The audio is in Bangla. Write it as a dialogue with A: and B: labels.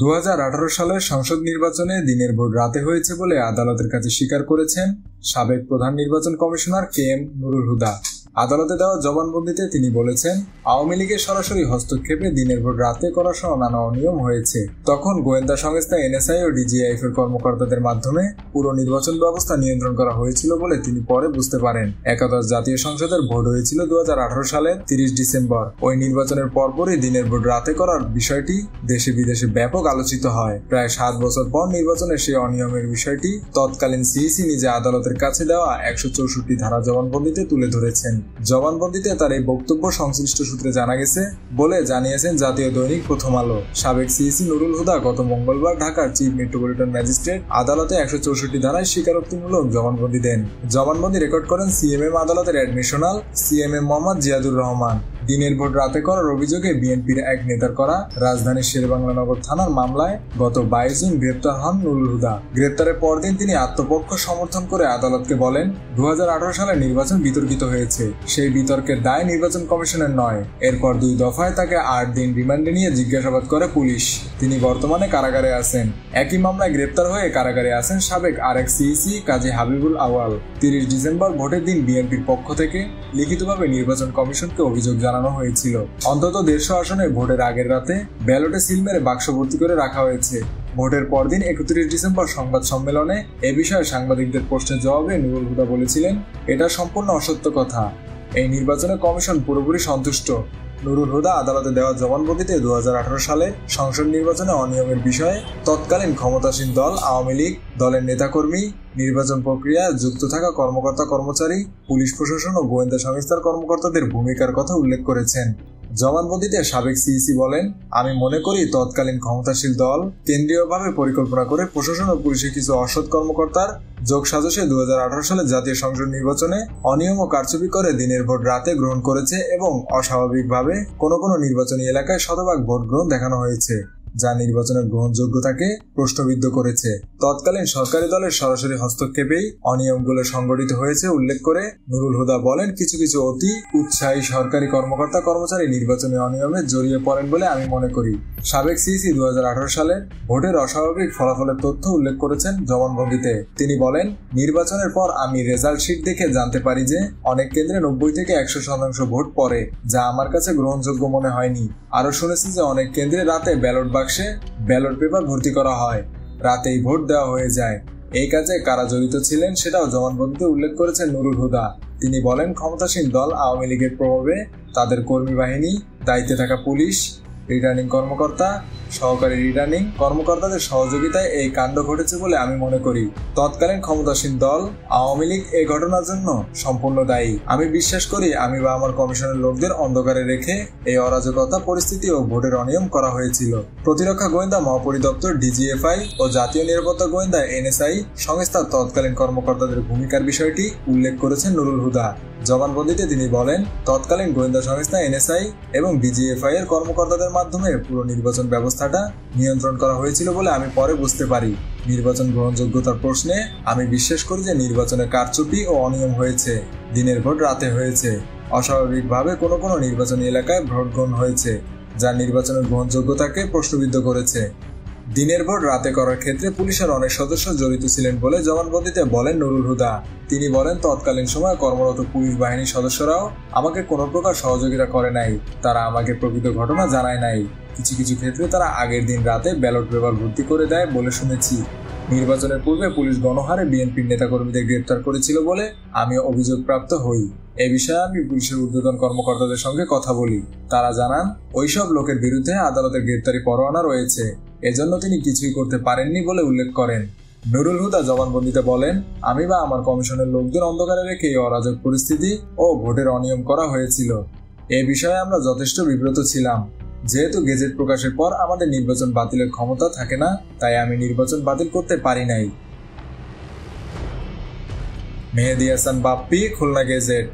A: 2018 সালের সংসদ নির্বাচনে দিনের ভোট রাতে হয়েছে বলে আদালতের কাছে স্বীকার করেছেন সাবেক প্রধান নির্বাচন কমিশনার KM নুরুল হুদা। আদালতে দেওয়া জবানবন্দিতে তিনি বলেছেন, আওয়ামী লীগের সরাসরি হস্তক্ষেপে দিনের ভোট রাতে করা সহ নানা অনিয়ম হয়েছে। তখন গোয়েন্দা সংস্থা NSI ও DGIF এর কর্মকর্তাদের মাধ্যমে পুরো নির্বাচন ব্যবস্থা নিয়ন্ত্রণ করা হয়েছিল বলে তিনি পরে বুঝতে পারেন। একাদশ জাতীয় সংসদের ভোট হয়েছিল 2018 সালের 30 ডিসেম্বর। ওই নির্বাচনের পরপরই দিনের ভোট রাতে করার বিষয়টি দেশে বিদেশে ব্যাপক আলোচিত হয়। প্রায় 7 বছর পর নির্বাচনের সেই অনিয়মের বিষয়টি তৎকালীন CEC নিজে আদালতের কাছে দেওয়া 164 ধারা জবানবন্দিতে তুলে ধরেছেন। জবানবন্দিতে তার এই বক্তব্য সংশ্লিষ্ট সূত্রে জানা গেছে বলে জানিয়েছেন জাতীয় দৈনিক প্রথম আলো। সাবেক CEC নুরুল হুদা গত মঙ্গলবার ঢাকার চিফ মেট্রোপলিটন ম্যাজিস্ট্রেট আদালতে 164 ধারায় স্বীকারোক্তিমূলক জবানবন্দি দেন। জবানবন্দি রেকর্ড করেন CMM আদালতের অ্যাডমিশনাল CMM মোহাম্মদ জিয়াদুর রহমান। দিনের ভোট রাতে করার অভিযোগে বিএনপির এক নেতার করা রাজধানীর শেরেবাংলা নগর থানার মামলায় গত 22 জুন গ্রেপ্তার হন নুরুল হুদা। গ্রেপ্তারের পরদিন তিনি আত্মপক্ষ সমর্থন করে আদালতকে বলেন, 2018 সালের নির্বাচন বিতর্কিত হয়েছে, সেই বিতর্কের দায় নির্বাচন কমিশনের নয়। এরপর 2 দফায় তাকে 8 দিন রিমান্ডে নিয়ে জিজ্ঞাসাবাদ করে পুলিশ। তিনি বর্তমানে কারাগারে আছেন। একই মামলায় গ্রেপ্তার হয়ে কারাগারে আছেন সাবেক আরেক CEC কাজী হাবিবুল আওয়াল। 30 ডিসেম্বর ভোটের দিন বিএনপির পক্ষ থেকে লিখিতভাবে নির্বাচন কমিশনকে অভিযোগ জানানো হয়েছিল। অন্তত 150 আসনে ভোটের আগের রাতে ব্যালটে সিল মেরে বাক্স ভর্তি করে রাখা হয়েছে। ভোটের পরদিন 31 ডিসেম্বর সংবাদ সম্মেলনে এ বিষয়ে সাংবাদিকদের প্রশ্নের জবাবে নুরুল হুদা বলেছিলেন, এটা সম্পূর্ণ অসত্য কথা। এই নির্বাচনে কমিশন পুরোপুরি সন্তুষ্ট। নুরুল হুদা আদালতে দেওয়া জবানবন্দিতে 2018 সালে সংসদ নির্বাচনে অনিয়মের বিষয়ে তৎকালীন ক্ষমতাসীন দল আওয়ামী লীগ দলের নেতাকর্মী, নির্বাচন প্রক্রিয়ায় যুক্ত থাকা কর্মকর্তা কর্মচারী, পুলিশ প্রশাসন ও গোয়েন্দা সংস্থার কর্মকর্তাদের ভূমিকার কথা উল্লেখ করেছেন। জবানবন্দিতে সাবেক CEC বলেন, আমি মনে করি তৎকালীন ক্ষমতাশীল দল কেন্দ্রীয়ভাবে পরিকল্পনা করে প্রশাসন ও পুলিশের কিছু অসৎ কর্মকর্তার যোগসাজশে 2018 সালে জাতীয় সংসদ নির্বাচনে অনিয়ম ও কারচুপি করে দিনের ভোট রাতে গ্রহণ করেছে এবং অস্বাভাবিকভাবে কোনো নির্বাচনী এলাকায় শতভাগ ভোট গ্রহণ দেখানো হয়েছে, যা নির্বাচনের গ্রহণযোগ্যতাকে প্রশ্নবিদ্ধ করেছে। তৎকালীন সরকারি দলের সরাসরি হস্তক্ষেপেই অনিয়মগুলো সংঘটিত হয়েছে উল্লেখ করে নুরুল হুদা বলেন, কিছু অতি উৎসাহী সরকারি কর্মকর্তা কর্মচারী নির্বাচনী অনিয়মে জড়িয়ে পড়েন বলে আমি মনে করি। সাবেক CEC 2018 সালের ভোটের অস্বাভাবিক ফলাফলের তথ্য উল্লেখ করেছেন জবানবন্দিতে। তিনি বলেন, নির্বাচনের পর আমি রেজাল্ট শিট দেখে জানতে পারি যে অনেক কেন্দ্রে 90 থেকে 100% ভোট পড়ে, যা আমার কাছে গ্রহণযোগ্য মনে হয়নি। আরো শুনেছি যে অনেক কেন্দ্রে রাতে ব্যালট বাক্সে ব্যালট পেপার ভর্তি করা হয়, রাতেই ভোট দেওয়া হয়ে যায়। এই কাজে কারা জড়িত ছিলেন সেটাও জবানবন্দিতে উল্লেখ করেছেন নুরুল হুদা। তিনি বলেন, ক্ষমতাসীন দল আওয়ামী লীগের প্রভাবে তাদের কর্মী বাহিনী, দায়িত্বে থাকা পুলিশ, রিটার্নিং কর্মকর্তা, সহকারী রিটার্নিং কর্মকর্তাদের সহযোগিতায় এই কাণ্ড ঘটেছে বলে আমি মনে করি। তৎকালীন ক্ষমতাসীন দল আওয়ামী লীগ এই ঘটনার জন্য সম্পূর্ণ দায়ী। আমি বিশ্বাস করি আমি বা আমার কমিশনের লোকদের অন্ধকারে রেখে এই অরাজকতা পরিস্থিতি ও ভোটের অনিয়ম করা হয়েছিল। প্রতিরক্ষা গোয়েন্দা মহাপরিদপ্তর DGFI ও জাতীয় নিরাপত্তা গোয়েন্দা NSI সংস্থার তৎকালীন কর্মকর্তাদের ভূমিকার বিষয়টি উল্লেখ করেছেন নুরুল হুদা। জবানবন্দিতে তিনি বলেন, তৎকালীন গোয়েন্দা সংস্থা NSI এবং DGFI এর কর্মকর্তাদের মাধ্যমে পুরো নির্বাচন ব্যবস্থাটা নিয়ন্ত্রণ করা হয়েছিল বলে আমি পরে বুঝতে পারি। নির্বাচন গ্রহণযোগ্যতার প্রশ্নে আমি বিশ্বাস করি যে নির্বাচনে কারচুপি ও অনিয়ম হয়েছে। দিনের ভোট রাতে হয়েছে। অস্বাভাবিকভাবে কোনো নির্বাচনী এলাকায় ভোট গ্রহণ হয়েছে, যা নির্বাচনের গ্রহণযোগ্যতাকে প্রশ্নবিদ্ধ করেছে। দিনের ভোট রাতে করার ক্ষেত্রে পুলিশের অনেক সদস্য জড়িত ছিলেন বলে জবানবন্দিতে বলেন নুরুল হুদা। তিনি বলেন, তৎকালীন সময়ে কর্মরত পুলিশ বাহিনীর সদস্যরাও আমাকে কোনো প্রকার সহযোগিতা করে নাই। তারা আমাকে প্রকৃত ঘটনা জানায় নাই। কিছু ক্ষেত্রে তারা আগের দিন রাতে ব্যালট পেপার ভর্তি করে দেয় বলে শুনেছি। নির্বাচনের পূর্বে পুলিশ গণহারে বিএনপির নেতাকর্মীদের গ্রেপ্তার করেছিল বলে আমি অভিযোগপ্রাপ্ত হই। এ বিষয়ে আমি পুলিশের ঊর্ধ্বতন কর্মকর্তাদের সঙ্গে কথা বলি। তারা জানান, ওইসব লোকের বিরুদ্ধে আদালতের গ্রেপ্তারি পরোয়ানা রয়েছে, এজন্য তিনি কিছুই করতে পারেননি বলে উল্লেখ করেন। নুরুল হুদা জবানবন্দিতে বলেন, আমি বা আমার কমিশনের লোকদের অন্ধকারে রেখে এই অরাজক পরিস্থিতি ও ভোটের অনিয়ম করা হয়েছিল। এ বিষয়ে আমরা যথেষ্ট বিব্রত ছিলাম। যেহেতু গেজেট প্রকাশের পর আমাদের নির্বাচন বাতিলের ক্ষমতা থাকে না, তাই আমি নির্বাচন বাতিল করতে পারি নাই। মেহেদী হাসান বাপ্পি, খুলনা গেজেট।